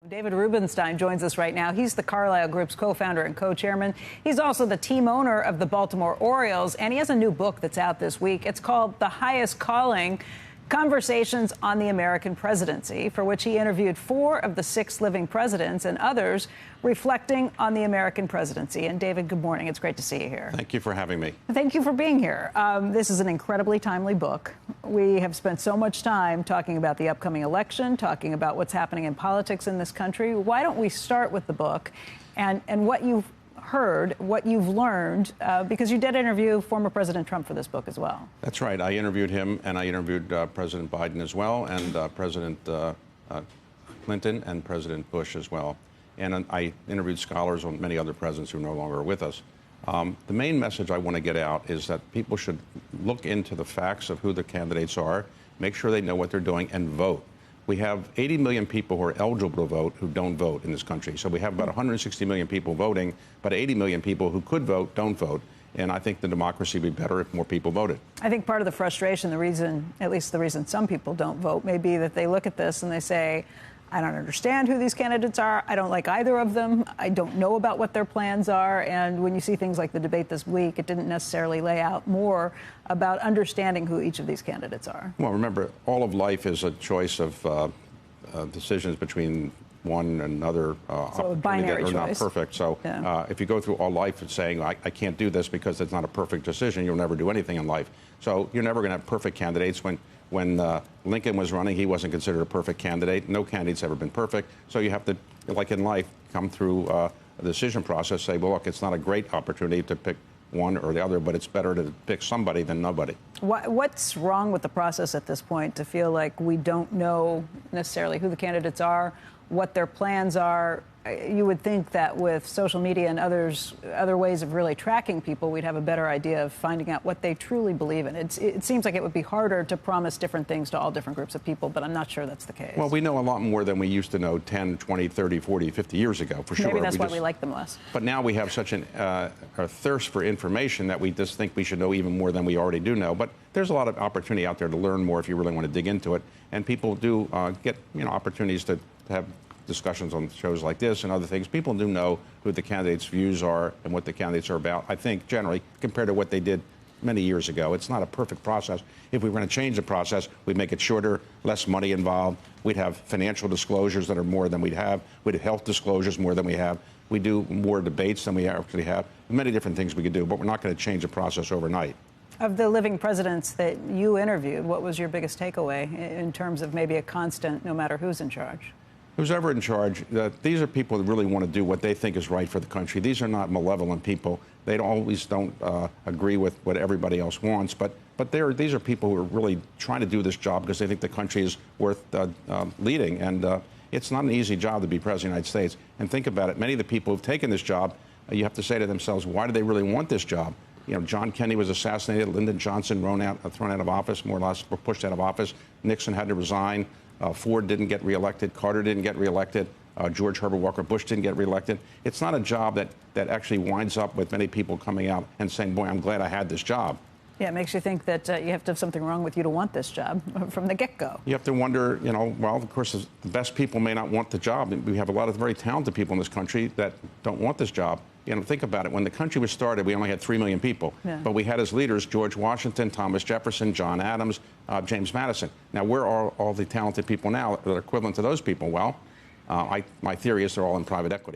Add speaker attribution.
Speaker 1: David Rubenstein joins us right now. He's the Carlyle Group's co-founder and co-chairman. He's also the team owner of the Baltimore Orioles, and he has a new book that's out this week. It's called The Highest Calling: Conversations on the American Presidency, for which he interviewed 4 of the 6 living presidents and others reflecting on the American presidency. And David, good morning. It's great to see you here.
Speaker 2: Thank you for having me.
Speaker 1: Thank you for being here. This is an incredibly timely book. We have spent so much time talking about the upcoming election, talking about what's happening in politics in this country. Why don't we start with the book and what you've heard, what you've learned, because you did interview former President Trump for this book as well.
Speaker 2: That's right. I interviewed him, and I interviewed President Biden as well, and President Clinton and President Bush as well. And I interviewed scholars on many other presidents who no longer are with us. The main message I want to get out is that people should look into the facts of who the candidates are, make sure they know what they're doing, and vote. We have 80 million people who are eligible to vote who don't vote in this country. So we have about 160 million people voting, but 80 million people who could vote don't vote. And I think the democracy would be better if more people voted.
Speaker 1: I think part of the frustration, the reason, at least the reason some people don't vote, may be that they look at this and they say, I don't understand who these candidates are. I don't like either of them. I don't know about what their plans are. And when you see things like the debate this week, it didn't necessarily lay out more about understanding who each of these candidates are.
Speaker 2: Well, remember, all of life is a choice of decisions between one and another.
Speaker 1: So a binary choice.
Speaker 2: Not perfect. So yeah. If you go through all life and saying, I can't do this because it's not a perfect decision, you'll never do anything in life. So you're never going to have perfect candidates. When Lincoln was running, he wasn't considered a perfect candidate. No candidate's ever been perfect. So you have to, like in life, come through a decision process, say, well, look, it's not a great opportunity to pick one or the other, but it's better to pick somebody than nobody.
Speaker 1: What's wrong with the process at this point to feel like we don't know necessarily who the candidates are, what their plans are? You would think that with social media and other ways of really tracking people, we'd have a better idea of finding out what they truly believe in. It seems like it would be harder to promise different things to all different groups of people, but I'm not sure that's the case.
Speaker 2: Well, we know a lot more than we used to know 10, 20, 30, 40, 50 years ago, for sure.
Speaker 1: Maybe that's why we like them less.
Speaker 2: But now we have such a thirst for information that we just think we should know even more than we already do know. But there's a lot of opportunity out there to learn more if you really want to dig into it. And people do get opportunities to have discussions on shows like this and other things. People do know who the candidates' views are and what the candidates are about, I think, generally, compared to what they did many years ago. It's not a perfect process. If we were going to change the process, we'd make it shorter, less money involved. We'd have financial disclosures that are more than we'd have. We'd have health disclosures more than we have. We do more debates than we actually have. Many different things we could do, but we're not going to change the process overnight.
Speaker 1: Of the living presidents that you interviewed, what was your biggest takeaway in terms of maybe a constant, no matter who's in charge?
Speaker 2: Who's ever in charge, these are people that really want to do what they think is right for the country. These are not malevolent people. They always don't agree with what everybody else wants, but these are people who are really trying to do this job because they think the country is worth leading. And it's not an easy job to be president of the United States. And think about it. Many of the people who've taken this job, you have to say to themselves, why do they really want this job? You know, John Kennedy was assassinated. Lyndon Johnson thrown out of office, more or less, or pushed out of office. Nixon had to resign. Ford didn't get reelected. Carter didn't get reelected. George Herbert Walker Bush didn't get reelected. It's not a job that actually winds up with many people coming out and saying, boy, I'm glad I had this job.
Speaker 1: Yeah, it makes you think that you have to have something wrong with you to want this job from the get-go.
Speaker 2: You have to wonder, well, of course, the best people may not want the job. We have a lot of very talented people in this country that don't want this job. Think about it. When the country was started, we only had 3 million people. Yeah. But we had as leaders George Washington, Thomas Jefferson, John Adams, James Madison. Now, where are all the talented people now that are equivalent to those people? Well, my theory is they're all in private equity.